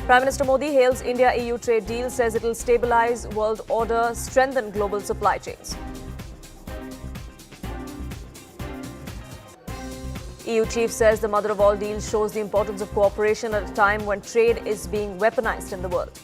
Prime Minister Modi hails India-EU trade deal, says it will stabilize world order, strengthen global supply chains. EU chief says the mother of all deals shows the importance of cooperation at a time when trade is being weaponized in the world.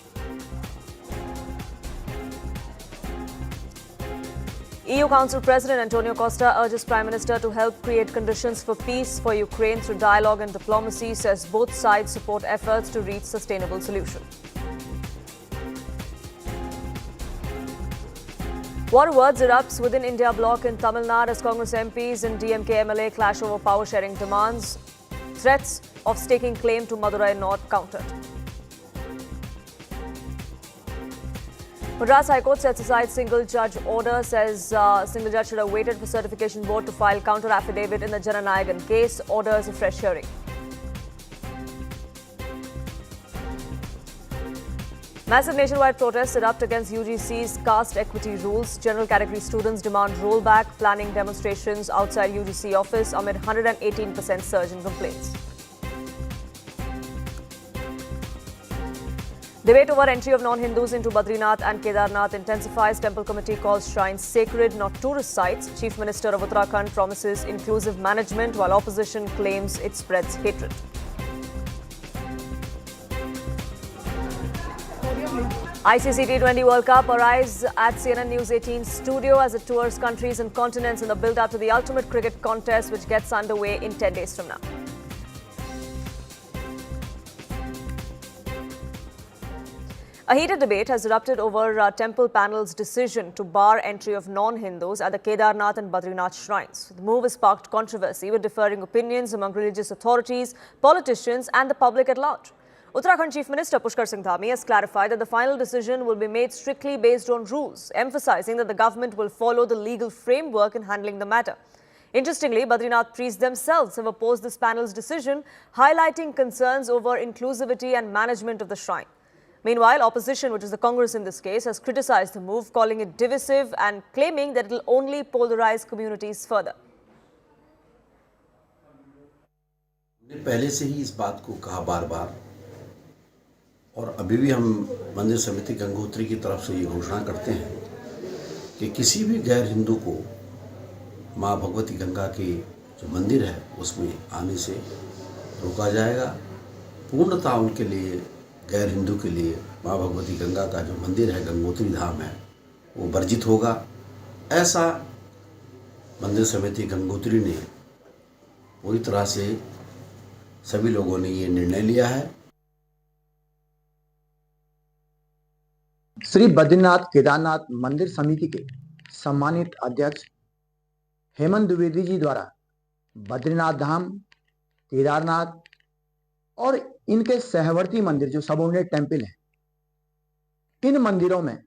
EU Council President Antonio Costa urges Prime Minister to help create conditions for peace for Ukraine through dialogue and diplomacy, says both sides support efforts to reach sustainable solution. War words erupts within India bloc in Tamil Nadu as Congress MPs and DMK MLA clash over power sharing demands. Threats of staking claim to Madurai North countered. Madras High Court sets aside single judge order, says single judge should have waited for certification board to file counter affidavit in the Jana Nayagan case, orders a fresh hearing. Massive nationwide protests erupt against UGC's caste equity rules. General category students demand rollback, planning demonstrations outside UGC office amid 118% surge in complaints. Debate over entry of non-Hindus into Badrinath and Kedarnath intensifies. Temple committee calls shrines sacred, not tourist sites. Chief Minister of Uttarakhand promises inclusive management while opposition claims it spreads hatred. ICC T20 World Cup arrives at CNN News 18 studio as it tours countries and continents in the build-up to the ultimate cricket contest, which gets underway in 10 days from now. A heated debate has erupted over temple panel's decision to bar entry of non-Hindus at the Kedarnath and Badrinath shrines. The move has sparked controversy with differing opinions among religious authorities, politicians and the public at large. Uttarakhand Chief Minister Pushkar Singh Dhami has clarified that the final decision will be made strictly based on rules, emphasizing that the government will follow the legal framework in handling the matter. Interestingly, Badrinath priests themselves have opposed this panel's decision, highlighting concerns over inclusivity and management of the shrine. Meanwhile, opposition, which is the Congress in this case, has criticized the move, calling it divisive and claiming that it will only polarize communities further. पहले से ही इस बात को कहा बार-बार और अभी भी हम मंदिर समिति गंगोत्री की तरफ से ये घोषणा करते हैं कि किसी भी गैर हिंदू को मां भगवती गंगा के जो मंदिर है उसमें आने से रोका जाएगा। पूर्णतः उनके लिए, गैर हिंदू के लिए मां भगवती गंगा का जो मंदिर है, गंगोत्री धाम है, वो वर्जित होगा। ऐसा मंदिर समिति गंगोत्री ने पूरी तरह से सभी लोगों ने ये निर्णय लिया है। श्री बद्रीनाथ केदारनाथ मंदिर समिति के सम्मानित अध्यक्ष हेमंत द्विवेदी जी द्वारा बद्रीनाथ धाम, केदारनाथ और इनके सहवर्ती मंदिर जो सबऑर्डिनेट टेम्पल हैं, इन मंदिरों में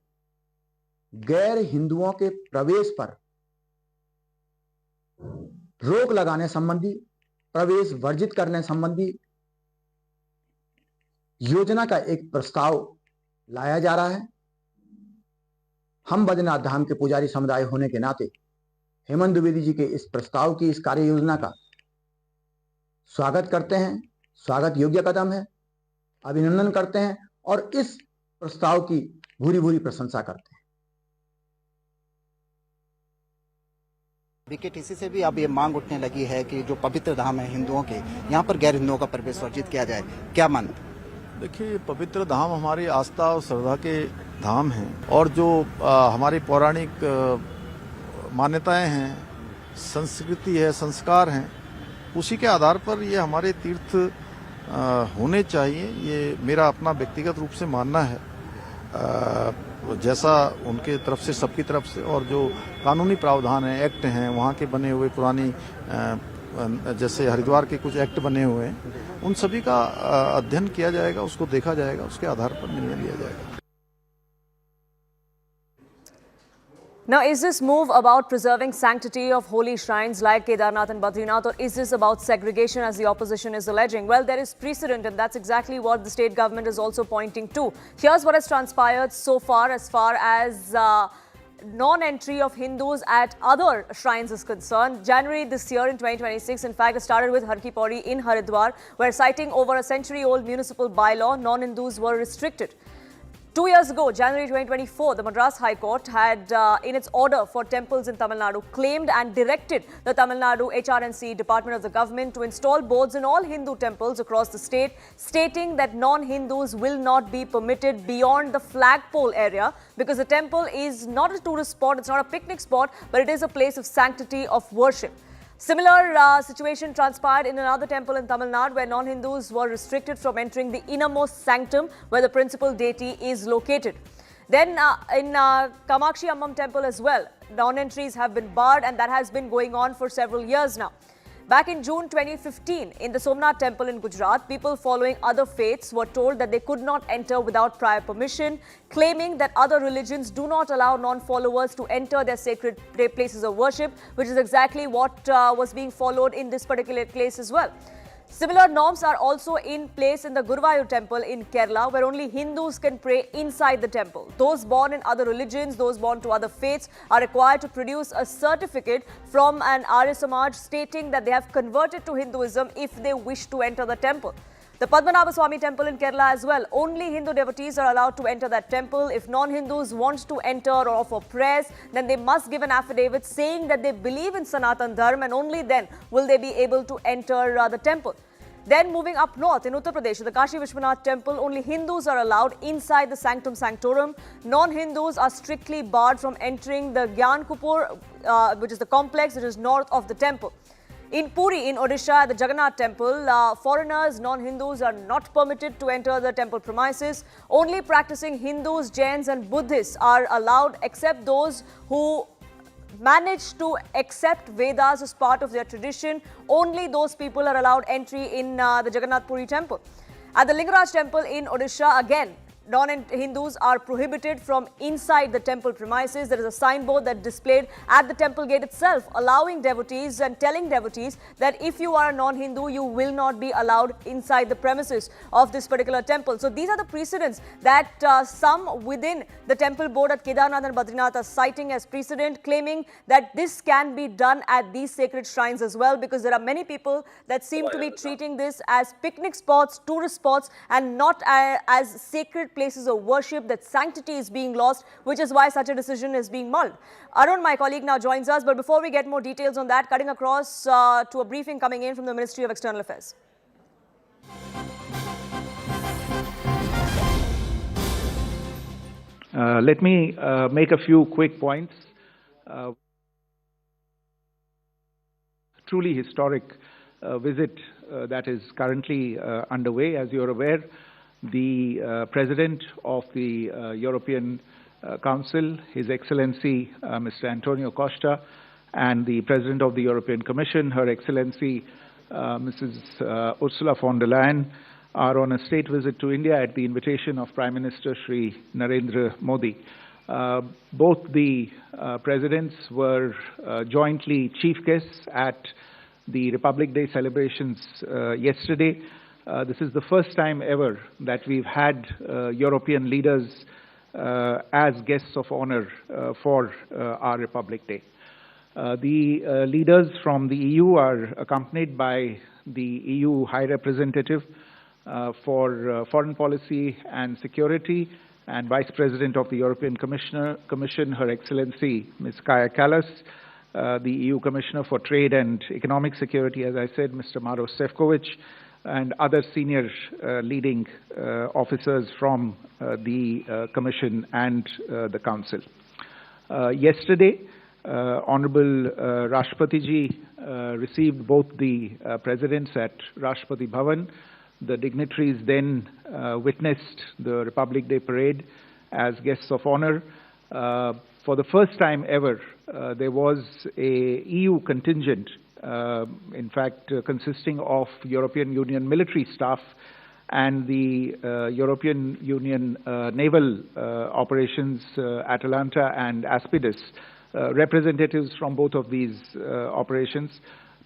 गैर हिंदुओं के प्रवेश पर रोक लगाने संबंधी, प्रवेश वर्जित करने संबंधी योजना का एक प्रस्ताव लाया जा रहा है। हम बद्रीनाथ धाम के पुजारी समुदाय होने के नाते हेमंत द्विवेदी जी के इस प्रस्ताव की, इस कार्य योजना का स्वागत करते हैं। स्वागत योग्य कदम है, अभिनंदन करते हैं और इस प्रस्ताव की भूरी भूरी प्रशंसा करते हैं। बीकेटीसी से भी अब ये मांग उठने लगी है कि जो पवित्र धाम है हिंदुओं के, यहाँ पर गैर हिंदुओं का प्रवेश वर्जित किया जाए। क्या मानते हैं? देखिए, पवित्र धाम हमारी आस्था और श्रद्धा के धाम हैं और जो हमारी पौराणिक मान्यताएं हैं, संस्कृति है, संस्कार हैं, उसी के आधार पर ये हमारे तीर्थ होने चाहिए। ये मेरा अपना व्यक्तिगत रूप से मानना है, जैसा उनके तरफ से, सबकी तरफ से, और जो कानूनी प्रावधान है, एक्ट हैं, वहाँ के बने हुए पुरानी जैसे हरिद्वार के कुछ एक्ट बने हुए हैं, उन सभी का अध्ययन किया जाएगा, उसको देखा जाएगा, उसके आधार पर निर्णय लिया जाएगा। Now, is this move about preserving sanctity of holy shrines like Kedarnath and Badrinath, or is this about segregation as the opposition is alleging? Well, there is precedent, and that's exactly what the state government is also pointing to. Here's what has transpired so far as non-entry of Hindus at other shrines is concerned. January this year in 2026, in fact, it started with Har Ki Pauri in Haridwar, where citing over a century-old municipal bylaw, non-Hindus were restricted. 2 years ago, January 2024, the Madras High Court had, in its order for temples in Tamil Nadu, claimed and directed the Tamil Nadu HRNC Department of the Government to install boards in all Hindu temples across the state, stating that non-Hindus will not be permitted beyond the flagpole area because the temple is not a tourist spot, it's not a picnic spot, but it is a place of sanctity of worship. Similar situation transpired in another temple in Tamil Nadu where non-Hindus were restricted from entering the innermost sanctum where the principal deity is located. Then in Kamakshi Ammam temple as well, non-entries have been barred and that has been going on for several years now. Back in June 2015, in the Somnath temple in Gujarat, people following other faiths were told that they could not enter without prior permission, claiming that other religions do not allow non-followers to enter their sacred places of worship, which is exactly what was being followed in this particular place as well. Similar norms are also in place in the Guruvayur temple in Kerala, where only Hindus can pray inside the temple. Those born in other religions, those born to other faiths, are required to produce a certificate from an Arya Samaj stating that they have converted to Hinduism if they wish to enter the temple. The Padmanabha Swami temple in Kerala as well, only Hindu devotees are allowed to enter that temple. If non-Hindus want to enter or offer prayers, then they must give an affidavit saying that they believe in Sanatan Dharma, and only then will they be able to enter the temple. Then moving up north in Uttar Pradesh, the Kashi Vishwanath temple, only Hindus are allowed inside the sanctum sanctorum. Non-Hindus are strictly barred from entering the Gyan Kupur, which is the complex that is north of the temple. In Puri, in Odisha, at the Jagannath temple, foreigners, non-Hindus are not permitted to enter the temple premises. Only practicing Hindus, Jains and Buddhists are allowed, except those who manage to accept Vedas as part of their tradition. Only those people are allowed entry in the Jagannath Puri temple. At the Lingaraj temple in Odisha, again, non-Hindus are prohibited from inside the temple premises. There is a signboard that displayed at the temple gate itself, allowing devotees and telling devotees that if you are a non-Hindu, you will not be allowed inside the premises of this particular temple. So these are the precedents that some within the temple board at Kedarnath and Badrinath are citing as precedent, claiming that this can be done at these sacred shrines as well, because there are many people that seem to be treating this as picnic spots, tourist spots, and not as sacred places of worship, that sanctity is being lost, which is why such a decision is being mulled. Arun, my colleague, now joins us. But before we get more details on that, cutting across to a briefing coming in from the Ministry of External Affairs. Let me make a few quick points. Truly historic visit that is currently underway. As you're aware, the President of the European Council, His Excellency Mr. Antonio Costa, and the President of the European Commission, Her Excellency Mrs. Ursula von der Leyen, are on a state visit to India at the invitation of Prime Minister Shri Narendra Modi. Both the presidents were jointly chief guests at the Republic Day celebrations yesterday. This is the first time ever that we've had European leaders as guests of honor for our Republic Day. The leaders from the EU are accompanied by the EU High Representative for Foreign Policy and Security and Vice President of the European Commission, Her Excellency Ms. Kaja Kallas, the EU Commissioner for Trade and Economic Security, as I said, Mr. Maros Sefcovic, and other senior leading officers from the Commission and the Council. Yesterday, Honorable Rashtrapati Ji received both the presidents at Rashtrapati Bhavan. The dignitaries then witnessed the Republic Day parade as guests of honor. For the first time ever, there was a EU contingent, in fact, consisting of European Union military staff and the European Union naval operations, Atalanta and Aspidus, representatives from both of these operations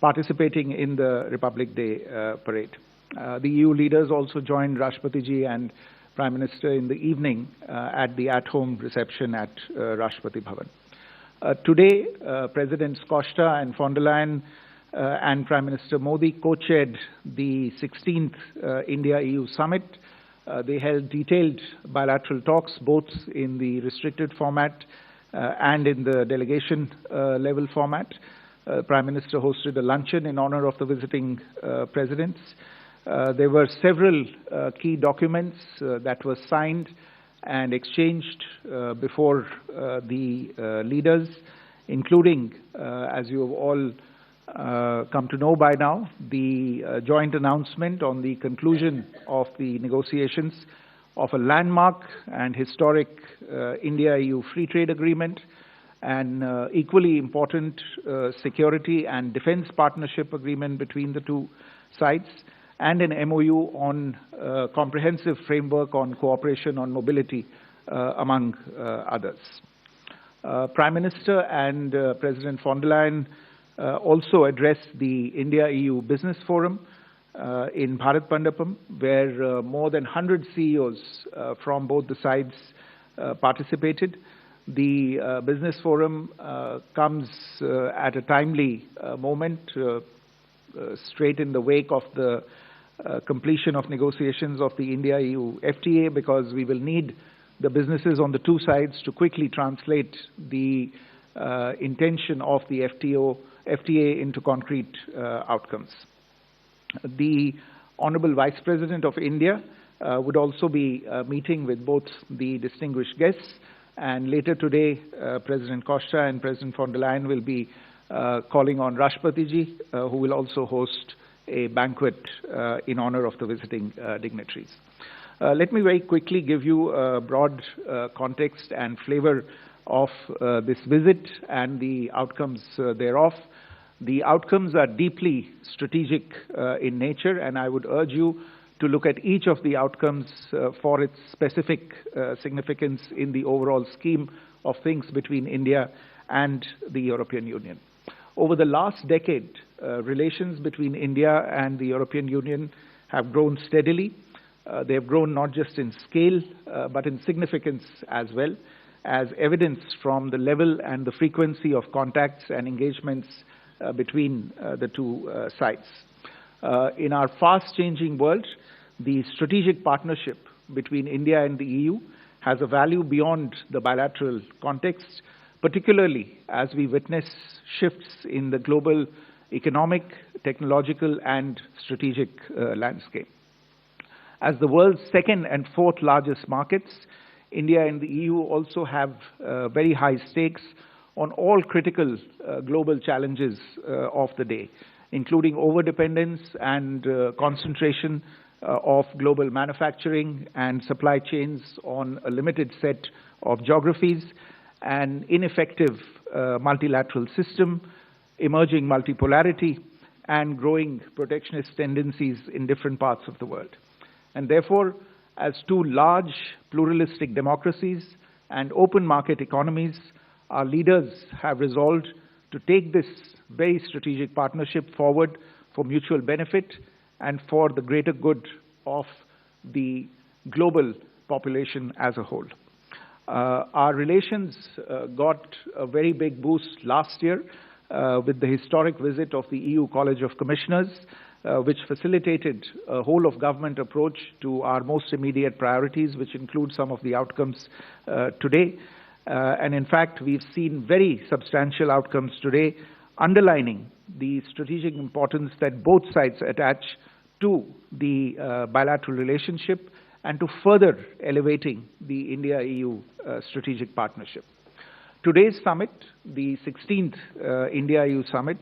participating in the Republic Day parade. The EU leaders also joined Rashtrapati Ji and Prime Minister in the evening at the at-home reception at Rashtrapati Bhavan. Today, Presidents Costa and von der Leyen and Prime Minister Modi co-chaired the 16th India-EU summit. They held detailed bilateral talks, both in the restricted format and in the delegation level format. Prime Minister hosted a luncheon in honor of the visiting presidents. There were several key documents that were signed and exchanged before the leaders, including, as you have all come to know by now, the joint announcement on the conclusion of the negotiations of a landmark and historic India-EU free trade agreement, an equally important security and defense partnership agreement between the two sides, and an MOU on a comprehensive framework on cooperation on mobility, among others. Prime Minister and President von der Leyen also addressed the India-EU Business Forum in Bharat Mandapam, where more than 100 CEOs from both the sides participated. The Business Forum comes at a timely moment, straight in the wake of the completion of negotiations of the India-EU FTA, because we will need the businesses on the two sides to quickly translate the intention of the FTA into concrete outcomes. The Honorable Vice President of India would also be meeting with both the distinguished guests, and later today, President Costa and President von der Leyen will be calling on Rashtrapati, who will also host a banquet in honor of the visiting dignitaries. Let me very quickly give you a broad context and flavor of this visit and the outcomes thereof. The outcomes are deeply strategic in nature, and I would urge you to look at each of the outcomes for its specific significance in the overall scheme of things between India and the European Union. Over the last decade, relations between India and the European Union have grown steadily. They have grown not just in scale, but in significance as well, as evidenced from the level and the frequency of contacts and engagements between the two sides. In our fast-changing world, the strategic partnership between India and the EU has a value beyond the bilateral context, particularly as we witness shifts in the global economic, technological, and strategic landscape. As the world's second and fourth largest markets, India and the EU also have very high stakes on all critical global challenges of the day, including overdependence and concentration of global manufacturing and supply chains on a limited set of geographies, an ineffective multilateral system, emerging multipolarity, and growing protectionist tendencies in different parts of the world. And therefore, as two large pluralistic democracies and open market economies, our leaders have resolved to take this very strategic partnership forward for mutual benefit and for the greater good of the global population as a whole. Our relations got a very big boost last year with the historic visit of the EU College of Commissioners, which facilitated a whole-of-government approach to our most immediate priorities, which include some of the outcomes today. And in fact, we've seen very substantial outcomes today, underlining the strategic importance that both sides attach to the bilateral relationship and to further elevating the India-EU strategic partnership. Today's summit, the 16th India-EU summit,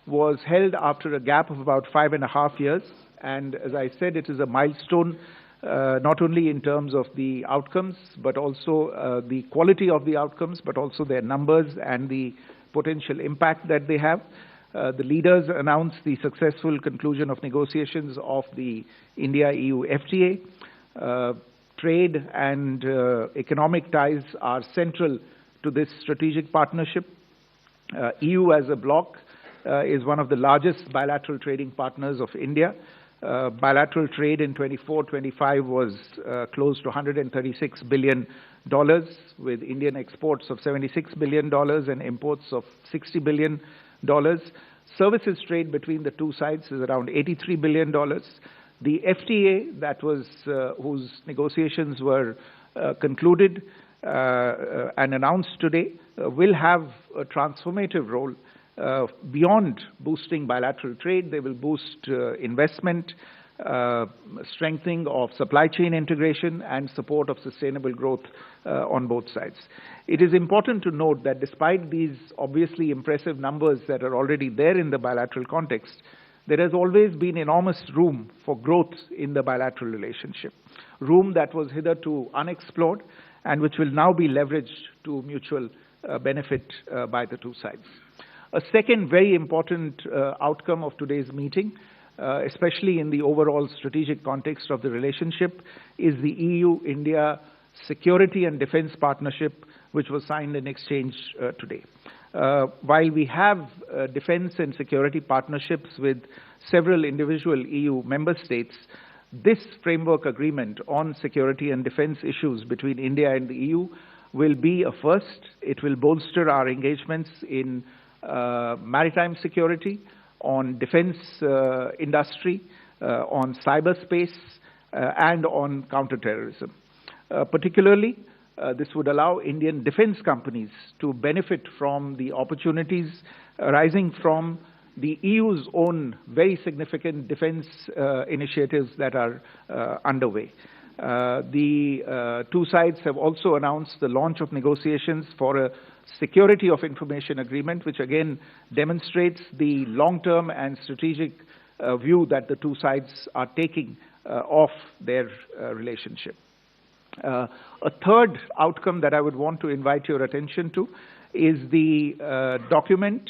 was held after a gap of about 5.5 years. And as I said, it is a milestone, not only in terms of the outcomes, but also the quality of the outcomes, but also their numbers and the potential impact that they have. The leaders announced the successful conclusion of negotiations of the India-EU FTA. Trade and economic ties are central to this strategic partnership. EU as a bloc is one of the largest bilateral trading partners of India. Bilateral trade in 24-25 was close to $136 billion, with Indian exports of $76 billion and imports of $60 billion. Services trade between the two sides is around $83 billion. The FTA that was whose negotiations were concluded and announced today will have a transformative role. Beyond boosting bilateral trade, they will boost investment, strengthening of supply chain integration, and support of sustainable growth on both sides. It is important to note that despite these obviously impressive numbers that are already there in the bilateral context, there has always been enormous room for growth in the bilateral relationship, room that was hitherto unexplored and which will now be leveraged to mutual benefit by the two sides. A second very important outcome of today's meeting, especially in the overall strategic context of the relationship, is the EU-India Security and Defence Partnership, which was signed in exchange today. While we have defence and security partnerships with several individual EU member states, this framework agreement on security and defence issues between India and the EU will be a first. It will bolster our engagements in maritime security, on defence industry, on cyberspace, and on counterterrorism. Particularly, this would allow Indian defence companies to benefit from the opportunities arising from the EU's own very significant defence initiatives that are underway. The two sides have also announced the launch of negotiations for a security of information agreement, which again demonstrates the long-term and strategic view that the two sides are taking of their relationship. A third outcome that I would want to invite your attention to is the document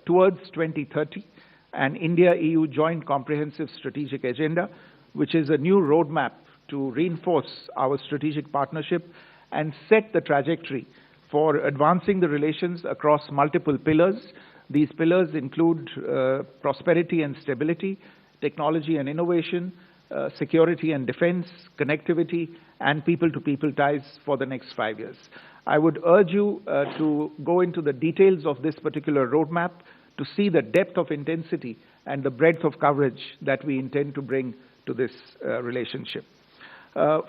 towards 2030, an India-EU joint comprehensive strategic agenda, which is a new roadmap to reinforce our strategic partnership and set the trajectory for advancing the relations across multiple pillars. These pillars include prosperity and stability, technology and innovation, security and defense, connectivity, and people-to-people ties for the next 5 years. I would urge you to go into the details of this particular roadmap to see the depth of intensity and the breadth of coverage that we intend to bring to this relationship.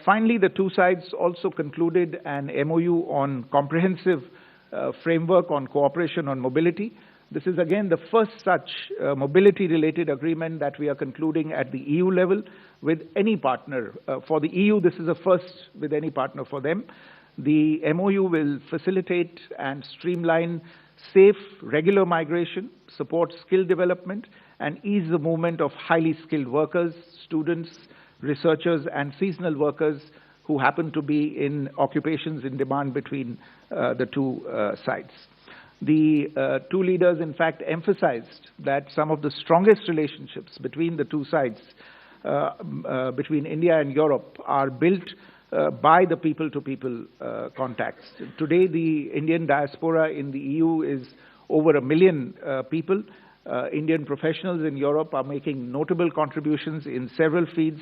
Finally, the two sides also concluded an MOU on comprehensive framework on cooperation on mobility. This is again the first such mobility-related agreement that we are concluding at the EU level with any partner. For the EU, this is a first with any partner for them. The MOU will facilitate and streamline safe, regular migration, support skill development, and ease the movement of highly skilled workers, students, researchers, and seasonal workers who happen to be in occupations in demand between the two sides. The two leaders, in fact, emphasized that some of the strongest relationships between the two sides, between India and Europe, are built by the people-to-people contacts. Today, the Indian diaspora in the EU is over 1 million people. Indian professionals in Europe are making notable contributions in several fields,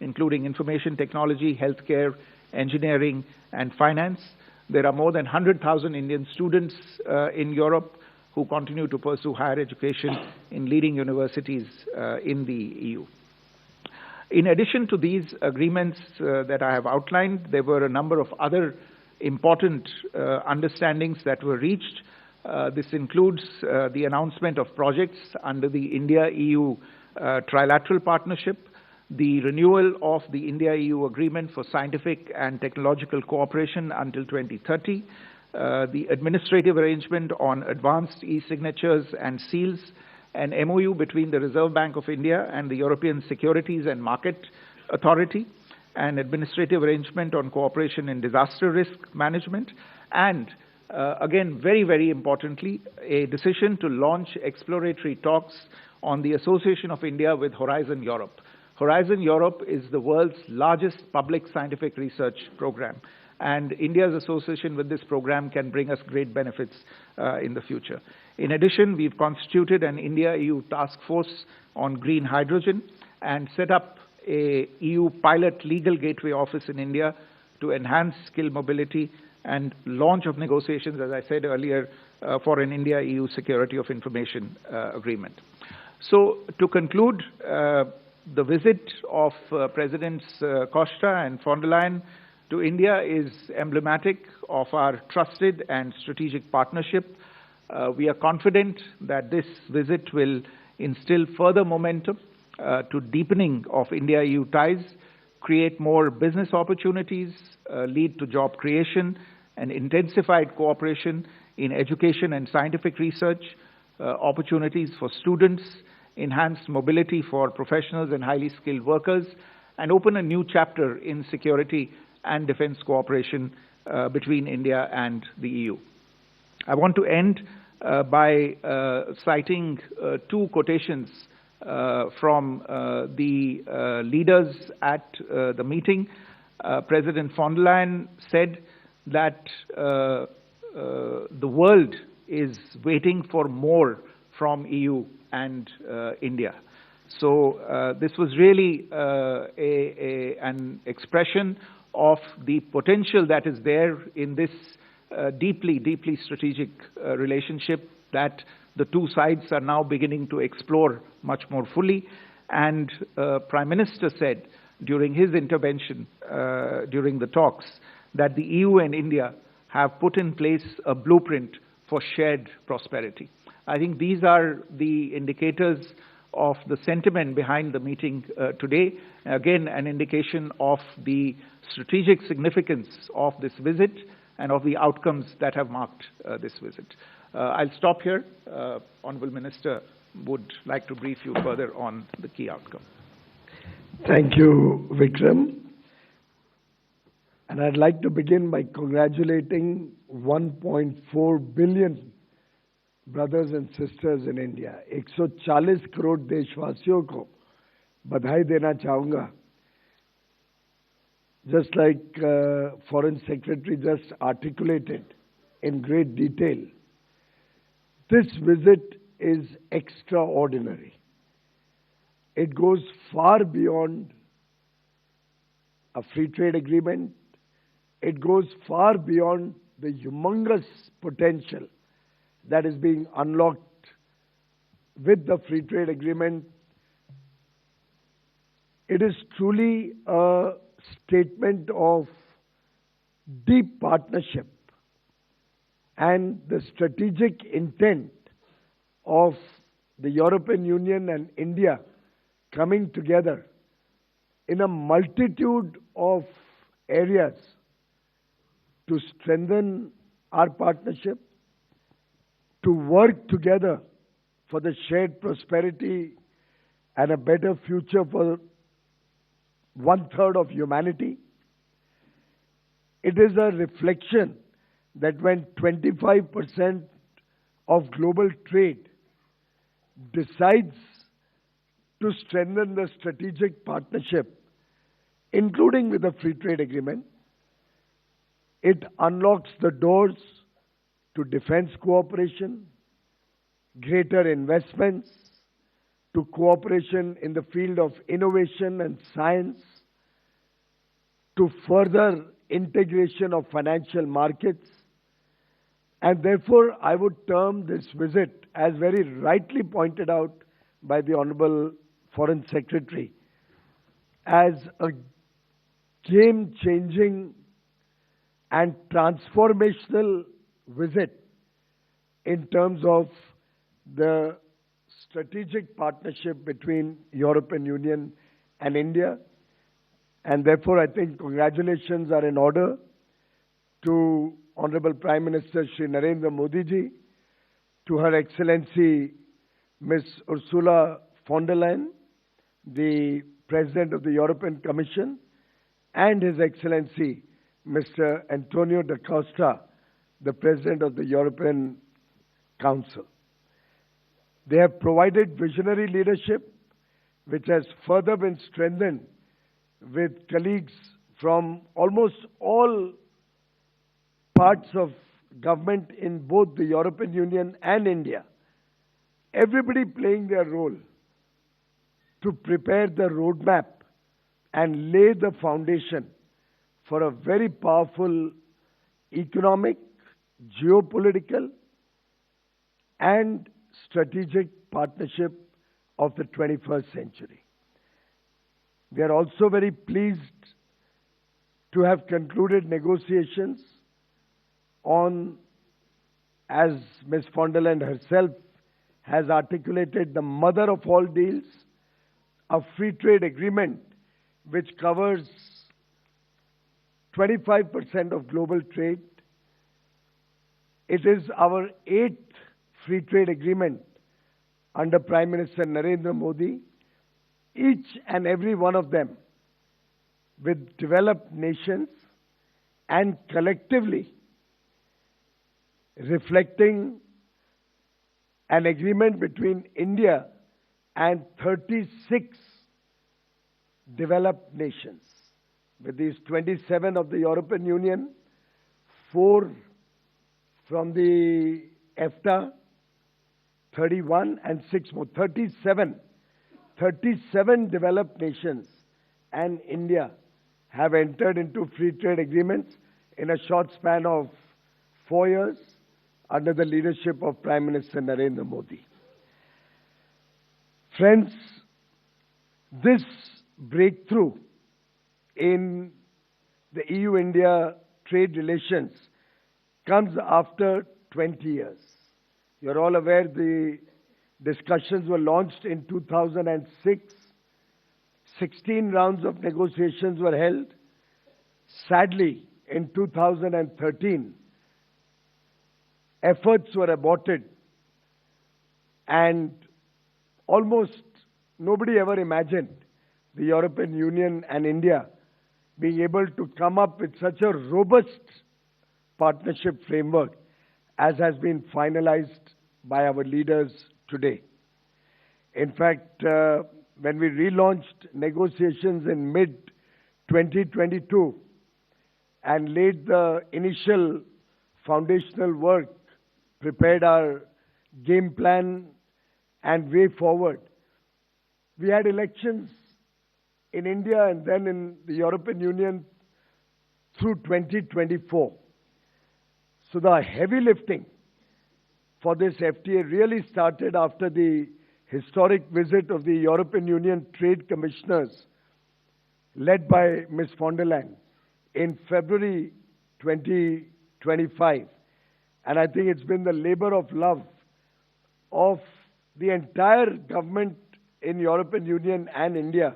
including information technology, healthcare, engineering, and finance. There are more than 100,000 Indian students in Europe who continue to pursue higher education in leading universities in the EU. In addition to these agreements that I have outlined, there were a number of other important understandings that were reached. This includes the announcement of projects under the India-EU trilateral partnership, the renewal of the India-EU agreement for scientific and technological cooperation until 2030, the administrative arrangement on advanced e-signatures and seals, an MOU between the Reserve Bank of India and the European Securities and Market Authority, an administrative arrangement on cooperation in disaster risk management, and again, very, very importantly, a decision to launch exploratory talks on the association of India with Horizon Europe. Horizon Europe is the world's largest public scientific research program, and India's association with this program can bring us great benefits in the future. In addition, we've constituted an India-EU task force on green hydrogen, and set up a EU pilot legal gateway office in India to enhance skill mobility and launch of negotiations, as I said earlier, for an India-EU Security of Information Agreement. So, to conclude, the visit of Presidents Costa and von der Leyen to India is emblematic of our trusted and strategic partnership. We are confident that this visit will instill further momentum to deepening of India-EU ties, create more business opportunities, lead to job creation and intensified cooperation in education and scientific research, opportunities for students, enhanced mobility for professionals and highly skilled workers, and open a new chapter in security and defense cooperation between India and the EU. I want to end by citing two quotations from the leaders at the meeting. President von der Leyen said that the world is waiting for more from EU and India. So this was really an expression of the potential that is there in this deeply strategic relationship that the two sides are now beginning to explore much more fully. And Prime Minister said during his intervention during the talks that the EU and India have put in place a blueprint for shared prosperity. I think these are the indicators of the sentiment behind the meeting today. Again, an indication of the strategic significance of this visit and of the outcomes that have marked this visit. I'll stop here. Honourable Minister would like to brief you further on the key outcome. Thank you, Vikram. And I'd like to begin by congratulating 1.4 billion brothers and sisters in India. 140 crore देशवासियों को बधाई देना चाहूँगा. Just like Foreign Secretary just articulated in great detail, this visit is extraordinary. It goes far beyond a free trade agreement. It goes far beyond the humongous potential that is being unlocked with the free trade agreement. It is truly a statement of deep partnership and the strategic intent of the European Union and India coming together in a multitude of areas to strengthen our partnership, to work together for the shared prosperity and a better future for 1/3 of humanity. It is a reflection that when 25% of global trade decides to strengthen the strategic partnership, including with the free trade agreement, it unlocks the doors to defense cooperation, greater investments, to cooperation in the field of innovation and science, to further integration of financial markets. And therefore, I would term this visit, as very rightly pointed out by the Honorable Foreign Secretary, as a game-changing and transformational visit in terms of the strategic partnership between European Union and India. And therefore, I think congratulations are in order to Honorable Prime Minister Shri Narendra Modi ji, to Her Excellency Ms. Ursula von der Leyen, the President of the European Commission, and His Excellency Mr. Antonio da Costa, the President of the European Council. They have provided visionary leadership, which has further been strengthened with colleagues from almost all parts of government in both the European Union and India. Everybody playing their role to prepare the roadmap and lay the foundation for a very powerful economic, geopolitical, and strategic partnership of the 21st century. We are also very pleased to have concluded negotiations on, as Ms. von der Leyen herself has articulated, the mother of all deals, a free trade agreement which covers 25% of global trade. It is our 8th free trade agreement under Prime Minister Narendra Modi, each and every one of them with developed nations and collectively reflecting an agreement between India and 36 developed nations. With these 27 of the European Union, 4 from the EFTA, 31 and 6 more, 37 developed nations and India have entered into free trade agreements in a short span of 4 years under the leadership of Prime Minister Narendra Modi. Friends, this breakthrough in the EU-India trade relations comes after 20 years. You're all aware the discussions were launched in 2006. 16 rounds of negotiations were held. Sadly, in 2013, efforts were aborted and almost nobody ever imagined the European Union and India being able to come up with such a robust partnership framework as has been finalized by our leaders today. In fact, when we relaunched negotiations in mid-2022 and laid the initial foundational work, prepared our game plan and way forward, we had elections in India and then in the European Union through 2024. So the heavy lifting for this FTA really started after the historic visit of the European Union Trade Commissioners led by Ms. von der Leyen in February 2025. And I think it's been the labor of love of the entire government in European Union and India,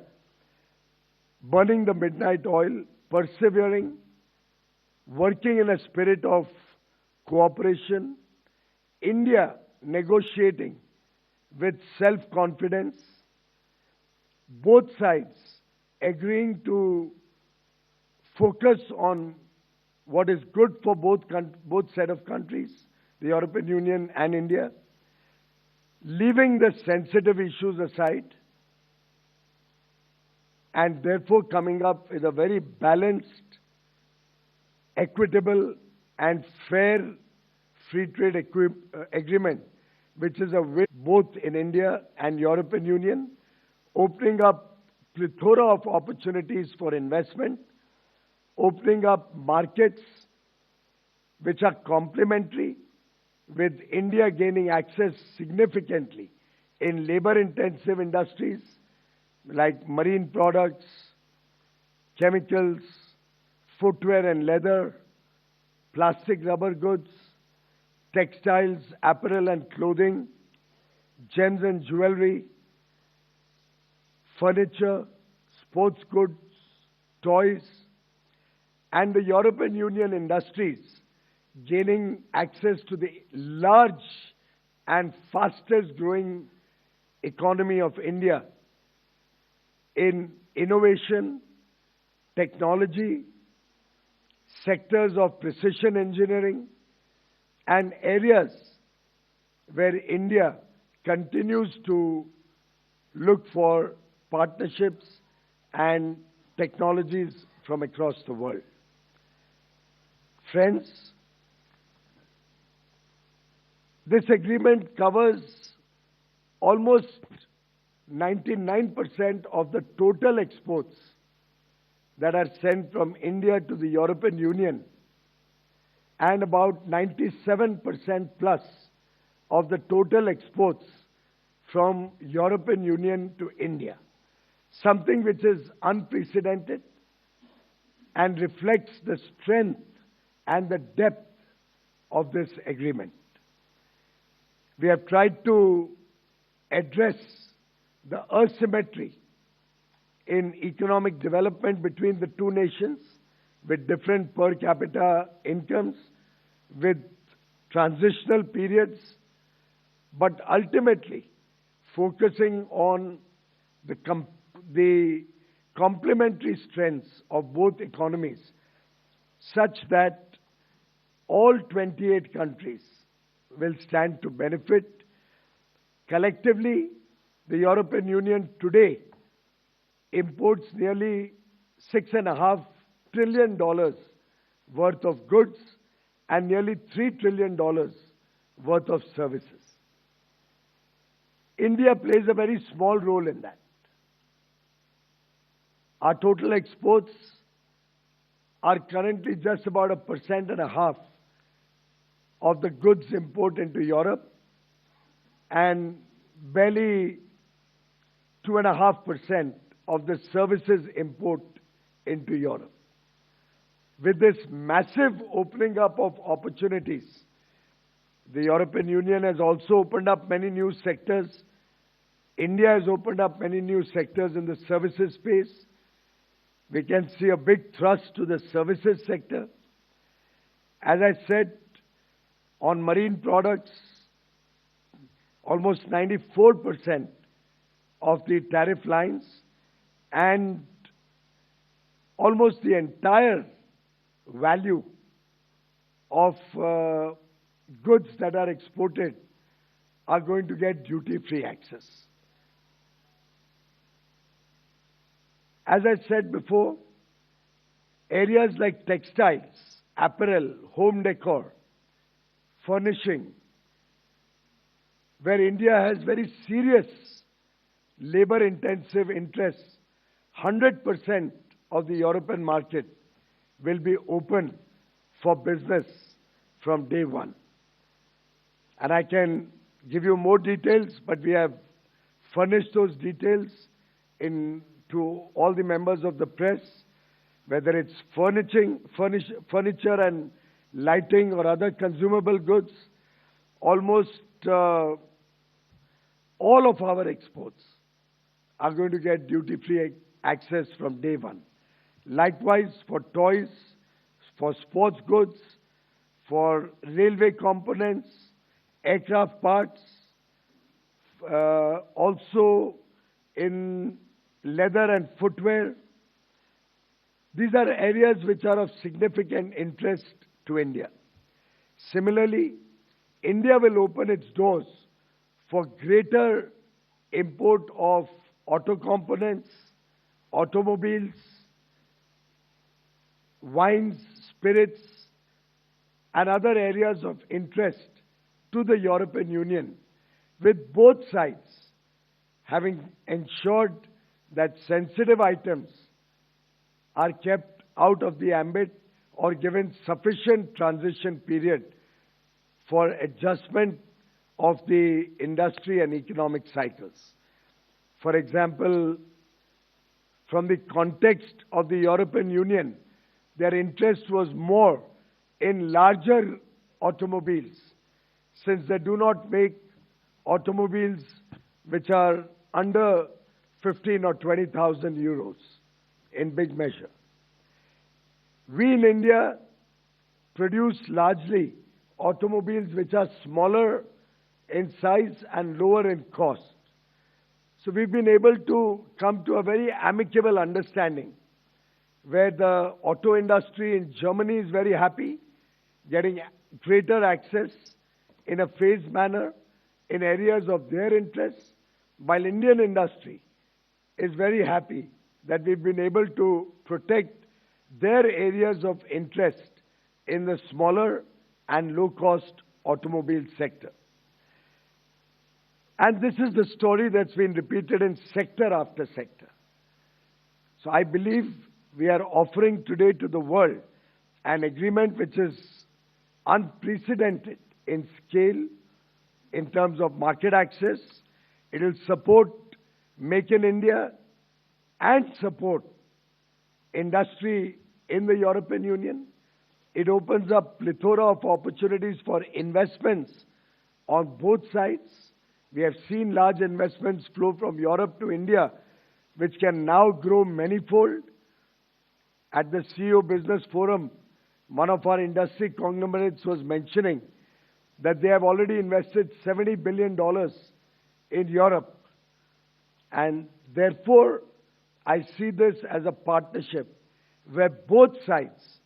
burning the midnight oil, persevering, working in a spirit of cooperation, India negotiating with self-confidence, both sides agreeing to focus on what is good for both set of countries, the European Union and India, leaving the sensitive issues aside, and therefore coming up with a very balanced, equitable and fair free trade agreement, which is a win both in India and European Union, opening up plethora of opportunities for investment, opening up markets which are complementary, with India gaining access significantly in labor-intensive industries like marine products, chemicals, footwear and leather, plastic rubber goods, textiles, apparel and clothing, gems and jewelry, furniture, sports goods, toys, and the European Union industries gaining access to the large and fastest growing economy of India in innovation, technology, sectors of precision engineering, and areas where India continues to look for partnerships and technologies from across the world. Friends, this agreement covers almost 99% of the total exports that are sent from India to the European Union and about 97% plus of the total exports from European Union to India. Something which is unprecedented and reflects the strength and the depth of this agreement. We have tried to address the asymmetry in economic development between the two nations with different per capita incomes, with transitional periods, but ultimately focusing on the complementary strengths of both economies such that all 28 countries will stand to benefit. Collectively, the European Union today imports nearly $6.5 trillion worth of goods and nearly $3 trillion worth of services. India plays a very small role in that. Our total exports are currently just about 1.5% of the goods import into Europe and barely 2.5% of the services import into Europe. With this massive opening up of opportunities, the European Union has also opened up many new sectors. India has opened up many new sectors in the services space. We can see a big thrust to the services sector. As I said, on marine products, almost 94% of the tariff lines and almost the entire value of goods that are exported are going to get duty-free access. As I said before, areas like textiles, apparel, home decor, furnishing, where India has very serious labor-intensive interests, 100% of the European market will be open for business from day one. And I can give you more details, but we have furnished those details to all the members of the press, whether it's furniture and lighting or other consumable goods. Almost all of our exports are going to get duty-free access from day one. Likewise, for toys, for sports goods, for railway components, aircraft parts, also in leather and footwear. These are areas which are of significant interest to India. Similarly, India will open its doors for greater import of auto components, automobiles, wines, spirits, and other areas of interest to the European Union, with both sides having ensured that sensitive items are kept out of the ambit or given sufficient transition period for adjustment of the industry and economic cycles. For example, from the context of the European Union, their interest was more in larger automobiles, since they do not make automobiles which are under 15 or 20,000 euros in big measure. We in India produce largely automobiles which are smaller in size and lower in cost. So we've been able to come to a very amicable understanding where the auto industry in Germany is very happy, getting greater access in a phased manner in areas of their interests, while Indian industry is very happy that we've been able to protect their areas of interest in the smaller and low-cost automobile sector. And this is the story that's been repeated in sector after sector. So I believe we are offering today to the world an agreement which is unprecedented in scale, in terms of market access. It will support Make in India and support industry in the European Union. It opens up plethora of opportunities for investments on both sides. We have seen large investments flow from Europe to India, which can now grow manifold. At the CEO Business Forum, one of our industry conglomerates was mentioning that they have already invested $70 billion in Europe. And therefore, I see this as a partnership where both sides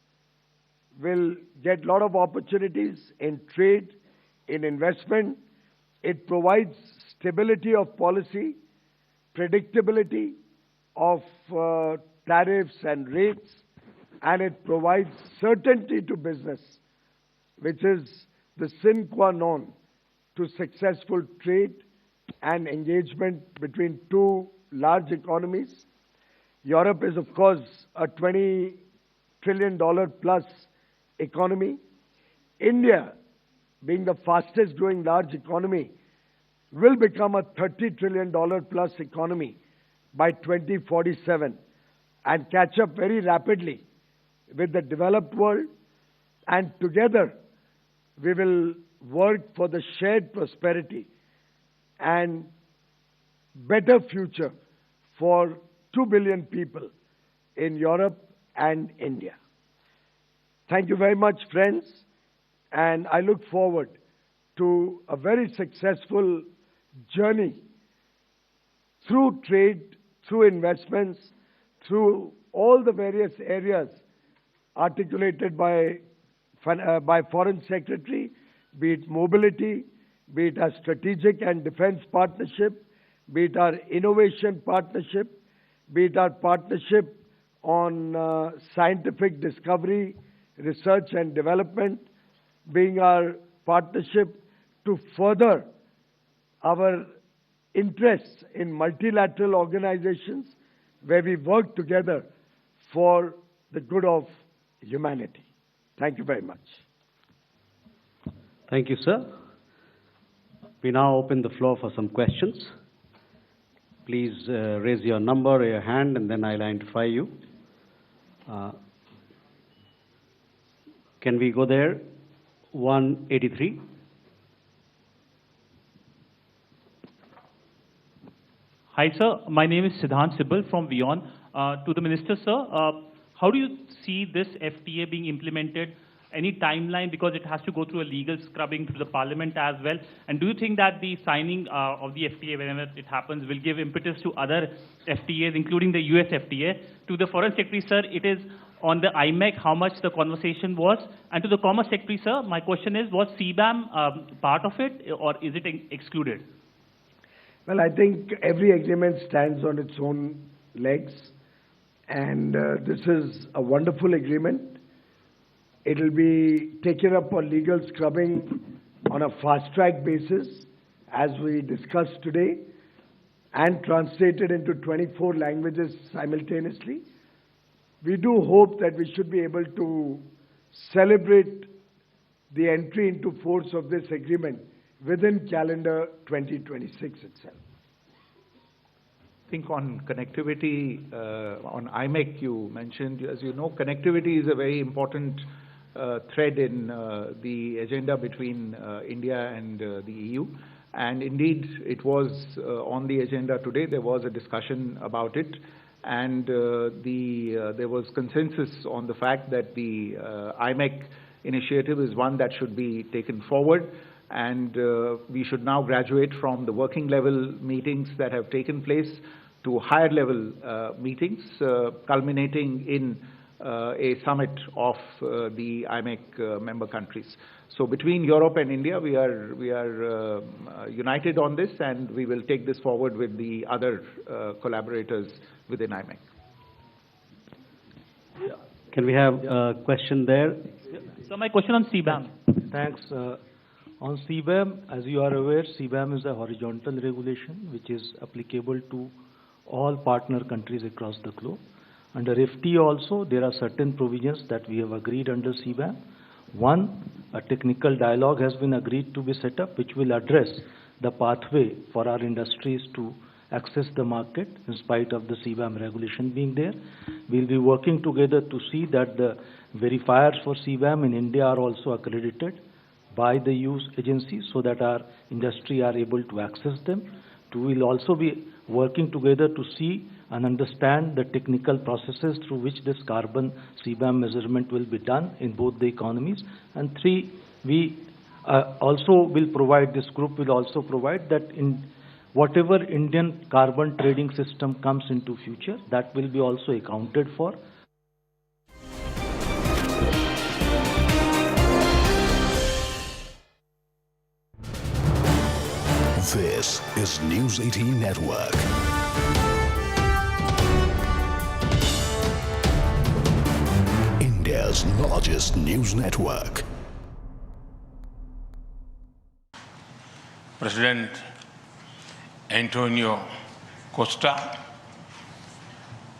will get a lot of opportunities in trade, in investment. It provides stability of policy, predictability of tariffs and rates, and it provides certainty to business, which is the sine qua non to successful trade and engagement between two large economies. Europe is, of course, a $20 trillion plus economy. India, being the fastest growing large economy, will become a $30 trillion plus economy by 2047 and catch up very rapidly with the developed world. And together, we will work for the shared prosperity and better future for 2 billion people in Europe and India. Thank you very much, friends, and I look forward to a very successful journey through trade, through investments, through all the various areas articulated by Foreign Secretary, be it mobility, be it our strategic and defense partnership, be it our innovation partnership, be it our partnership on scientific discovery, research and development, being our partnership to further our interests in multilateral organizations where we work together for the good of humanity. Thank you very much. Thank you, sir. We now open the floor for some questions. Please raise your number or your hand, and then I'll identify you. Can we go there? 183. Hi, sir. My name is Siddhant Sibal from WION. To the Minister, sir, how do you see this FTA being implemented? Any timeline, because it has to go through a legal scrubbing through the Parliament as well? And do you think that the signing of the FTA, whenever it happens, will give impetus to other FTAs, including the US FTA? To the Foreign Secretary, sir, it is on the IMEC, how much the conversation was? And to the Commerce Secretary, sir, my question is, was CBAM part of it, or is it excluded? Well, I think every agreement stands on its own legs, and this is a wonderful agreement. It will be taken up for legal scrubbing on a fast-track basis, as we discussed today, and translated into 24 languages simultaneously. We do hope that we should be able to celebrate the entry into force of this agreement within calendar 2026 itself. I think on connectivity, on IMEC you mentioned, as you know, connectivity is a very important thread in the agenda between India and the EU. And indeed, it was on the agenda today. There was a discussion about it. And there was consensus on the fact that the IMEC initiative is one that should be taken forward. And we should now graduate from the working level meetings that have taken place to higher level meetings, culminating in a summit of the IMEC member countries. So between Europe and India, we are united on this, and we will take this forward with the other collaborators within IMEC. Can we have a question there? So my question on CBAM. Thanks. On CBAM, as you are aware, CBAM is a horizontal regulation which is applicable to all partner countries across the globe. Under FTA also, there are certain provisions that we have agreed under CBAM. One, a technical dialogue has been agreed to be set up, which will address the pathway for our industries to access the market in spite of the CBAM regulation being there. We'll be working together to see that the verifiers for CBAM in India are also accredited by the use agencies so that our industry are able to access them. We will also be working together to see and understand the technical processes through which this carbon CBAM measurement will be done in both the economies. And three, we also will provide, this group will also provide that in whatever Indian carbon trading system comes into future, that will be also accounted for. This is News 18 Network. India's largest news network. President Antonio Costa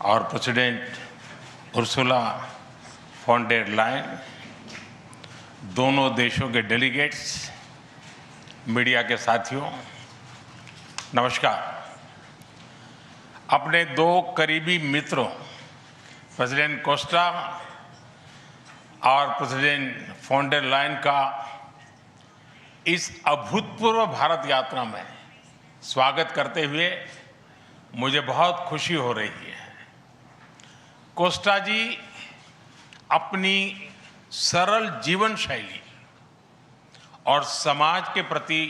और President Ursula von der Leyen, दोनों देशों के delegates, media के साथियों, नमस्कार। अपने दो करीबी मित्रों प्रेसिडेंट कोस्टा और प्रेसिडेंट फॉन डेर लायन का इस अभूतपूर्व भारत यात्रा में स्वागत करते हुए मुझे बहुत खुशी हो रही है। कोस्टा जी अपनी सरल जीवन शैली और समाज के प्रति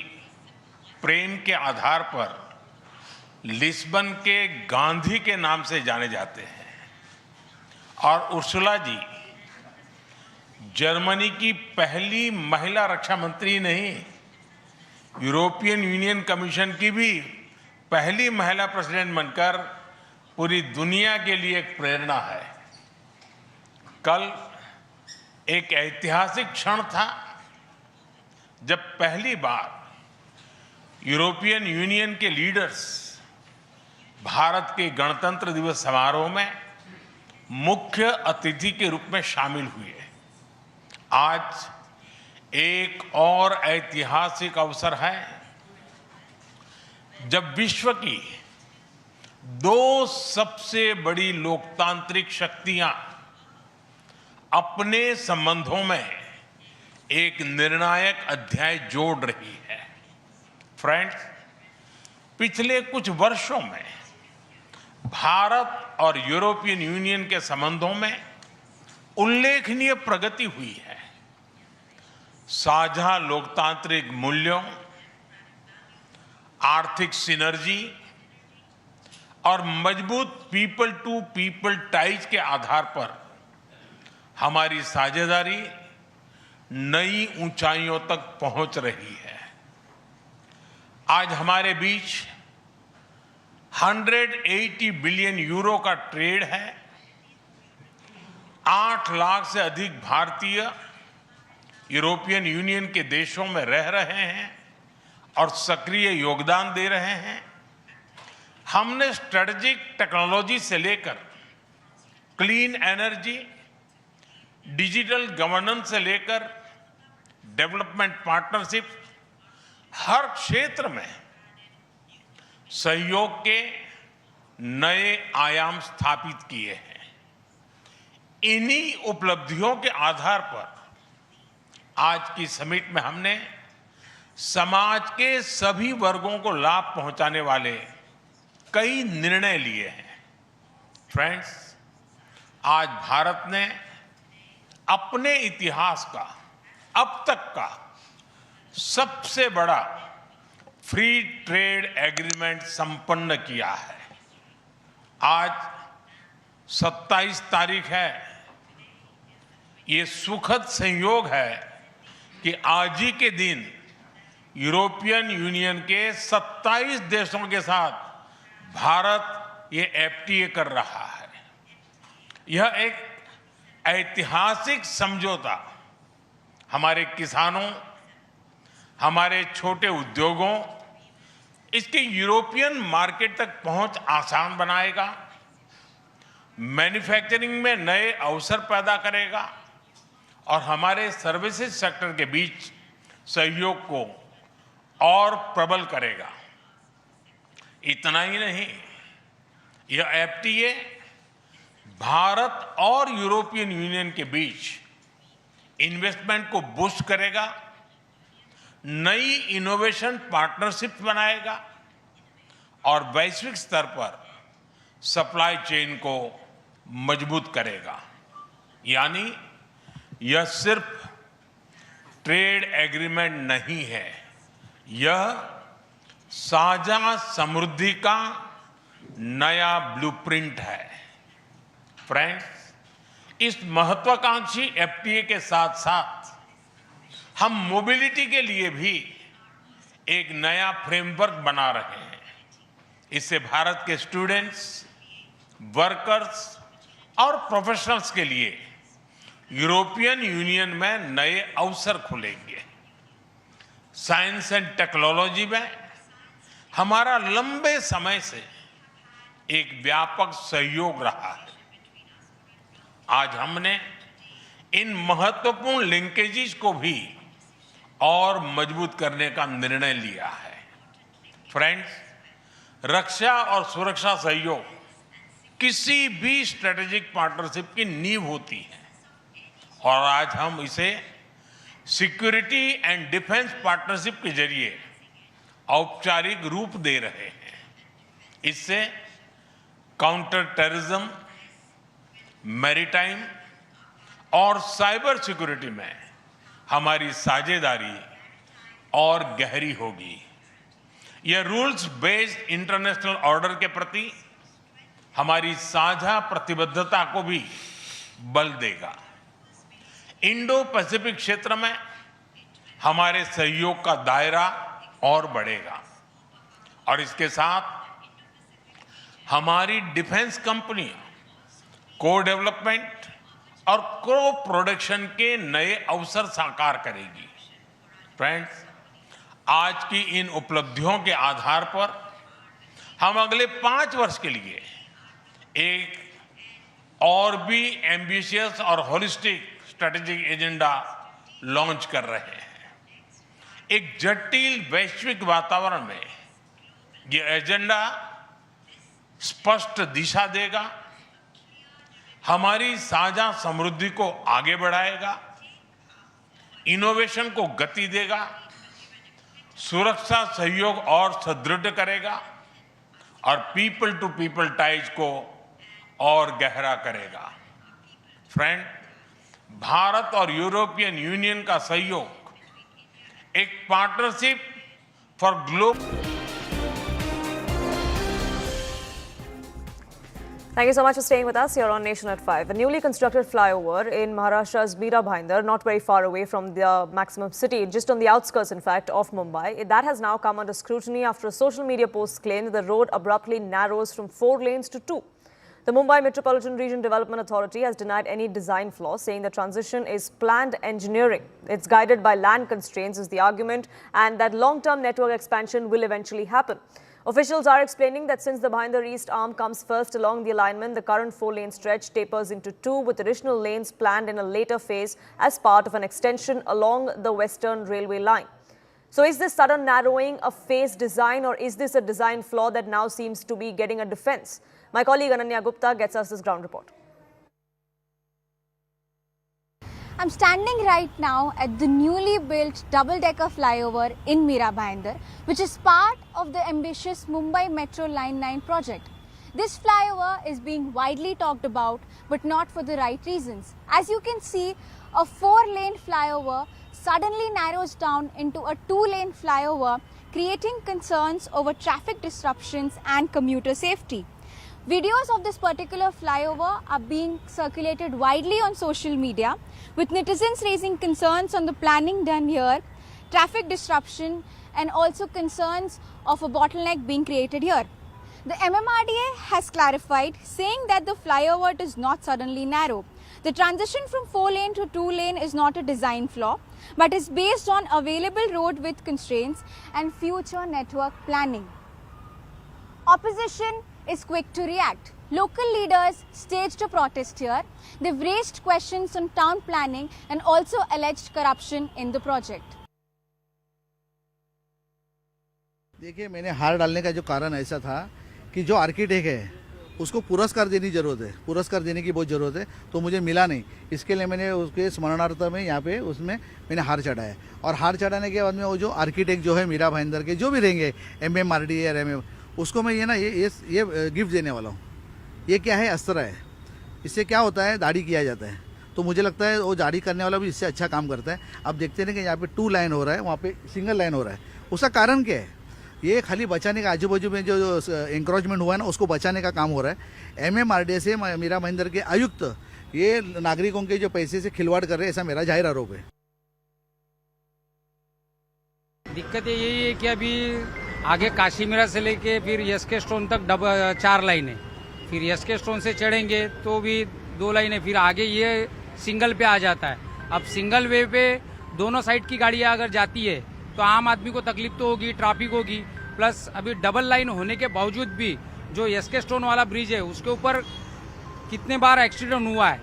प्रेम के आधार पर लिस्बन के गांधी के नाम से जाने जाते हैं और उर्सुला जी जर्मनी की पहली महिला रक्षा मंत्री नहीं, यूरोपियन यूनियन कमीशन की भी पहली महिला प्रेसिडेंट बनकर पूरी दुनिया के लिए एक प्रेरणा है। कल एक ऐतिहासिक क्षण था जब पहली बार यूरोपियन यूनियन के लीडर्स भारत के गणतंत्र दिवस समारोह में मुख्य अतिथि के रूप में शामिल हुए। आज एक और ऐतिहासिक अवसर है जब विश्व की दो सबसे बड़ी लोकतांत्रिक शक्तियां अपने संबंधों में एक निर्णायक अध्याय जोड़ रही है। फ्रेंड्स, पिछले कुछ वर्षों में भारत और यूरोपियन यूनियन के संबंधों में उल्लेखनीय प्रगति हुई है। साझा लोकतांत्रिक मूल्यों, आर्थिक सिनर्जी और मजबूत पीपल टू पीपल टाइज के आधार पर हमारी साझेदारी नई ऊंचाइयों तक पहुंच रही है। आज हमारे बीच 180 बिलियन यूरो का ट्रेड है। 8 लाख से अधिक भारतीय यूरोपियन यूनियन के देशों में रह रहे हैं और सक्रिय योगदान दे रहे हैं। हमने स्ट्रेटेजिक टेक्नोलॉजी से लेकर क्लीन एनर्जी, डिजिटल गवर्नेंस से लेकर डेवलपमेंट पार्टनरशिप, हर क्षेत्र में सहयोग के नए आयाम स्थापित किए हैं। इन्हीं उपलब्धियों के आधार पर आज की समिट में हमने समाज के सभी वर्गों को लाभ पहुंचाने वाले कई निर्णय लिए हैं। फ्रेंड्स, आज भारत ने अपने इतिहास का अब तक का सबसे बड़ा फ्री ट्रेड एग्रीमेंट संपन्न किया है। आज 27 तारीख है। ये सुखद संयोग है कि आज ही के दिन यूरोपियन यूनियन के 27 देशों के साथ भारत ये एफटीए कर रहा है। यह एक ऐतिहासिक समझौता हमारे किसानों, हमारे छोटे उद्योगों इसके यूरोपियन मार्केट तक पहुंच आसान बनाएगा, मैन्युफैक्चरिंग में नए अवसर पैदा करेगा और हमारे सर्विसेज सेक्टर के बीच सहयोग को और प्रबल करेगा। इतना ही नहीं, यह एफटीए भारत और यूरोपियन यूनियन के बीच इन्वेस्टमेंट को बूस्ट करेगा, नई इनोवेशन पार्टनरशिप बनाएगा और वैश्विक स्तर पर सप्लाई चेन को मजबूत करेगा। यानी यह सिर्फ ट्रेड एग्रीमेंट नहीं है, यह साझा समृद्धि का नया ब्लूप्रिंट है। फ्रेंड्स, इस महत्वाकांक्षी एफटीए के साथ साथ हम मोबिलिटी के लिए भी एक नया फ्रेमवर्क बना रहे हैं। इससे भारत के स्टूडेंट्स, वर्कर्स और प्रोफेशनल्स के लिए यूरोपियन यूनियन में नए अवसर खुलेंगे। साइंस एंड टेक्नोलॉजी में हमारा लंबे समय से एक व्यापक सहयोग रहा है। आज हमने इन महत्वपूर्ण लिंकेजेस को भी और मजबूत करने का निर्णय लिया है। फ्रेंड्स, रक्षा और सुरक्षा सहयोग किसी भी स्ट्रेटेजिक पार्टनरशिप की नींव होती है और आज हम इसे सिक्योरिटी एंड डिफेंस पार्टनरशिप के जरिए औपचारिक रूप दे रहे हैं। इससे काउंटर टेररिज्म, मैरीटाइम और साइबर सिक्योरिटी में हमारी साझेदारी और गहरी होगी। यह रूल्स बेस्ड इंटरनेशनल ऑर्डर के प्रति हमारी साझा प्रतिबद्धता को भी बल देगा। इंडो पैसिफिक क्षेत्र में हमारे सहयोग का दायरा और बढ़ेगा और इसके साथ हमारी डिफेंस कंपनियां को डेवलपमेंट और को प्रोडक्शन के नए अवसर साकार करेगी। फ्रेंड्स, आज की इन उपलब्धियों के आधार पर हम अगले 5 वर्ष के लिए एक और भी एम्बिशियस और होलिस्टिक स्ट्रेटेजिक एजेंडा लॉन्च कर रहे हैं। एक जटिल वैश्विक वातावरण में ये एजेंडा स्पष्ट दिशा देगा, हमारी साझा समृद्धि को आगे बढ़ाएगा, इनोवेशन को गति देगा, सुरक्षा सहयोग और सुदृढ़ करेगा और पीपल टू पीपल टाइज को और गहरा करेगा। फ्रेंड, भारत और यूरोपियन यूनियन का सहयोग एक partnership for global. Thank you so much for staying with us here on Nation at 5. A newly constructed flyover in Maharashtra's Mira Bhayandar, not very far away from the maximum city, just on the outskirts, in fact, of Mumbai. That has now come under scrutiny after a social media post claimed that the road abruptly narrows from 4 lanes to 2. The Mumbai Metropolitan Region Development Authority has denied any design flaw, saying the transition is planned engineering. It's guided by land constraints, is the argument, and that long-term network expansion will eventually happen. Officials are explaining that since the Bhayandar East arm comes first along the alignment, the current 4-lane stretch tapers into 2 with additional lanes planned in a later phase as part of an extension along the Western Railway line. So is this sudden narrowing a phased design, or is this a design flaw that now seems to be getting a defense? My colleague Ananya Gupta gets us this ground report. I'm standing right now at the newly built double-decker flyover in Mira Bhayandar, which is part of the ambitious Mumbai Metro Line 9 project. This flyover is being widely talked about, but not for the right reasons. As you can see, a 4-lane flyover suddenly narrows down into a 2-lane flyover, creating concerns over traffic disruptions and commuter safety. Videos of this particular flyover are being circulated widely on social media, with netizens raising concerns on the planning done here, traffic disruption, and also concerns of a bottleneck being created here. The MMRDA has clarified, saying that the flyover is not suddenly narrow. The transition from 4-lane to 2-lane is not a design flaw, but is based on available road width constraints and future network planning. Opposition is quick to react. Local leaders staged a protest here. They've raised questions on town planning and also alleged corruption in the project. देखिए, मैंने हार डालने का जो कारण ऐसा था कि जो आर्किटेक्ट है उसको पुरस्कार देने की ज़रूरत है, पुरस्कार देने की बहुत ज़रूरत है, तो मुझे मिला नहीं। इसके लिए मैंने उसके स्मरणार्थ में यहाँ पे उसमें मैंने हार चढ़ाया और हार चढ़ाने के बाद में वो जो आर्किटेक्ट जो है मीरा भाईंदर के जो भी रहेंगे MMRDA या MM, उसको मैं ये गिफ्ट देने वाला हूँ। ये क्या है, अस्त्र है। इससे क्या होता है, दाढ़ी किया जाता है, तो मुझे लगता है वो दाढ़ी करने वाला भी इससे अच्छा काम करता है। अब देखते हैं कि यहाँ पे 2 लाइन हो रहा है, वहाँ पे सिंगल लाइन हो रहा है। उसका कारण क्या है? ये खाली बचाने का, आजू बाजू में जो इंक्रोचमेंट हुआ है ना, उसको बचाने का काम हो रहा है। MMRDA से मीरा भाईंदर के आयुक्त ये नागरिकों के जो पैसे से खिलवाड़ कर रहे हैं, ऐसा मेरा जाहिर आरोप है। दिक्कत यही है कि अभी आगे काशीमीरा से लेके फिर SK स्टोन तक 4 लाइनें, फिर SK स्टोन से चढ़ेंगे तो भी 2 लाइनें, फिर आगे ये सिंगल पे आ जाता है। अब सिंगल वे पे दोनों साइड की गाड़ियां अगर जाती है तो आम आदमी को तकलीफ तो होगी, ट्रैफिक होगी, प्लस अभी डबल लाइन होने के बावजूद भी जो SK स्टोन वाला ब्रिज है उसके ऊपर कितने बार एक्सीडेंट हुआ है,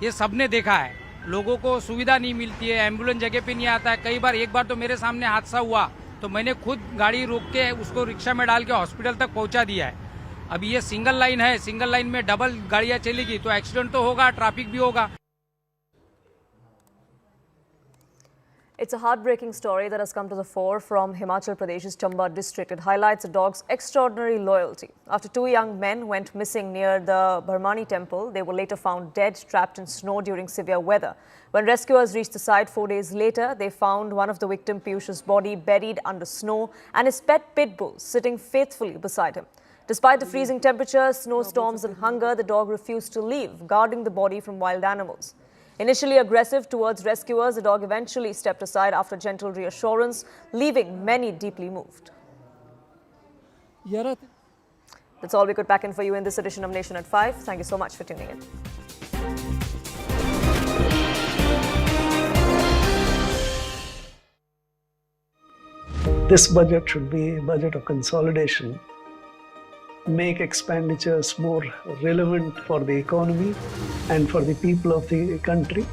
ये सबने देखा है। लोगों को सुविधा नहीं मिलती है, एम्बुलेंस जगह पे नहीं आता है। कई बार, एक बार तो मेरे सामने हादसा हुआ तो मैंने खुद गाड़ी रोक के उसको रिक्शा में डाल के हॉस्पिटल तक पहुंचा दिया है। अब ये सिंगल लाइन है, सिंगल लाइन में डबल गाड़ियां चलेगी तो एक्सीडेंट तो होगा, ट्रैफिक भी होगा। It's a heartbreaking story that has come to the fore from Himachal Pradesh's Chamba district. It highlights a dog's extraordinary loyalty. After 2 young men went missing near the Bharmani temple, they were later found dead, trapped in snow during severe weather. When rescuers reached the site 4 days later, they found one of the victim Piyush's body buried under snow and his pet pit bull sitting faithfully beside him. Despite the freezing temperatures, snowstorms and hunger, the dog refused to leave, guarding the body from wild animals. Initially aggressive towards rescuers, the dog eventually stepped aside after gentle reassurance, leaving many deeply moved. That's all we could pack in for you in this edition of Nation at 5. Thank you so much for tuning in. This budget should be a budget of consolidation, make expenditures more relevant for the economy and for the people of the country,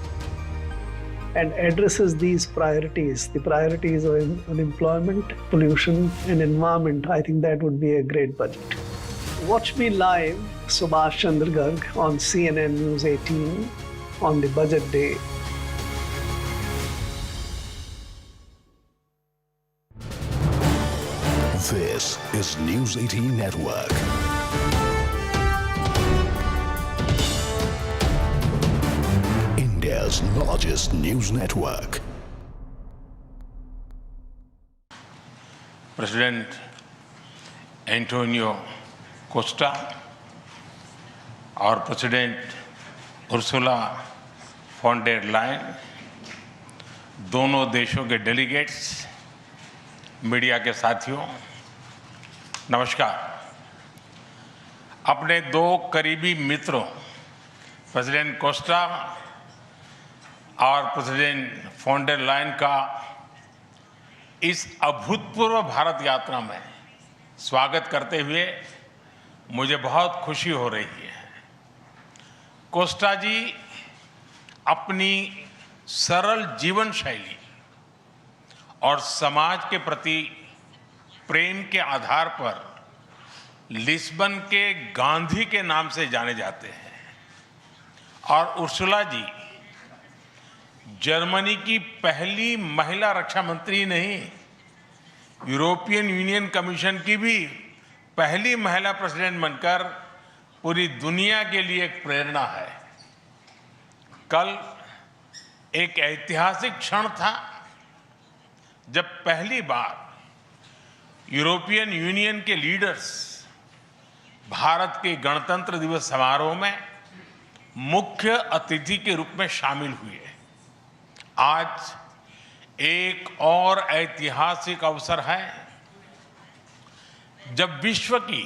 and addresses these priorities, the priorities of unemployment, pollution and environment. I think that would be a great budget. Watch me live, Subhash Chandra Garg, on CNN News 18 on the budget day. This is News 18 Network. India's largest news network. President Antonio Costa और President Ursula von der Leyen, दोनों देशों के delegates, media के साथियों, नमस्कार। अपने 2 करीबी मित्रों प्रेसिडेंट कोस्टा और प्रेसिडेंट फॉन डेर लायन का इस अभूतपूर्व भारत यात्रा में स्वागत करते हुए मुझे बहुत खुशी हो रही है। कोस्टा जी अपनी सरल जीवन शैली और समाज के प्रति प्रेम के आधार पर लिस्बन के गांधी के नाम से जाने जाते हैं, और उर्सुला जी जर्मनी की पहली महिला रक्षा मंत्री नहीं, यूरोपियन यूनियन कमीशन की भी पहली महिला प्रेसिडेंट बनकर पूरी दुनिया के लिए एक प्रेरणा है। कल एक ऐतिहासिक क्षण था जब पहली बार यूरोपियन यूनियन के लीडर्स भारत के गणतंत्र दिवस समारोह में मुख्य अतिथि के रूप में शामिल हुए। आज एक और ऐतिहासिक अवसर है जब विश्व की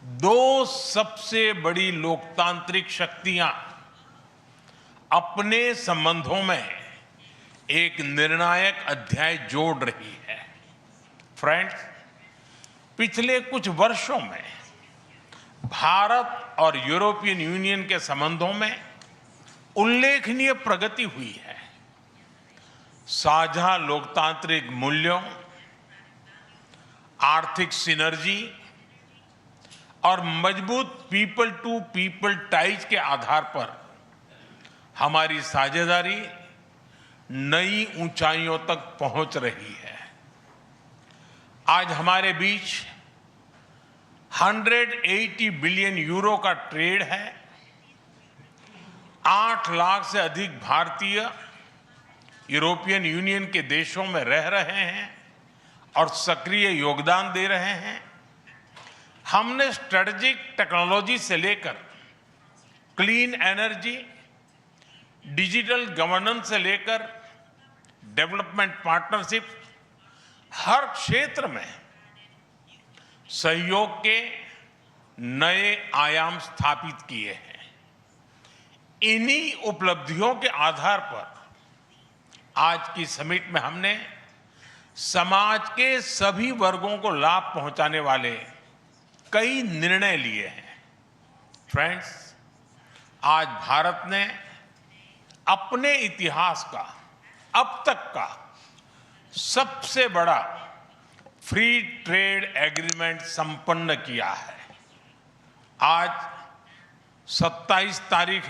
दो सबसे बड़ी लोकतांत्रिक शक्तियां अपने संबंधों में एक निर्णायक अध्याय जोड़ रही है। फ्रेंड्स, पिछले कुछ वर्षों में भारत और यूरोपियन यूनियन के संबंधों में उल्लेखनीय प्रगति हुई है। साझा लोकतांत्रिक मूल्यों, आर्थिक सिनर्जी और मजबूत पीपल टू पीपल टाइज के आधार पर हमारी साझेदारी नई ऊंचाइयों तक पहुंच रही है। आज हमारे बीच 180 बिलियन यूरो का ट्रेड है। 8 लाख से अधिक भारतीय यूरोपियन यूनियन के देशों में रह रहे हैं और सक्रिय योगदान दे रहे हैं। हमने स्ट्रेटेजिक टेक्नोलॉजी से लेकर क्लीन एनर्जी, डिजिटल गवर्नेंस से लेकर डेवलपमेंट पार्टनरशिप, हर क्षेत्र में सहयोग के नए आयाम स्थापित किए हैं। इन्हीं उपलब्धियों के आधार पर आज की समिट में हमने समाज के सभी वर्गों को लाभ पहुंचाने वाले कई निर्णय लिए हैं। फ्रेंड्स, आज भारत ने अपने इतिहास का अब तक का सबसे बड़ा फ्री ट्रेड एग्रीमेंट संपन्न किया है। आज 27 तारीख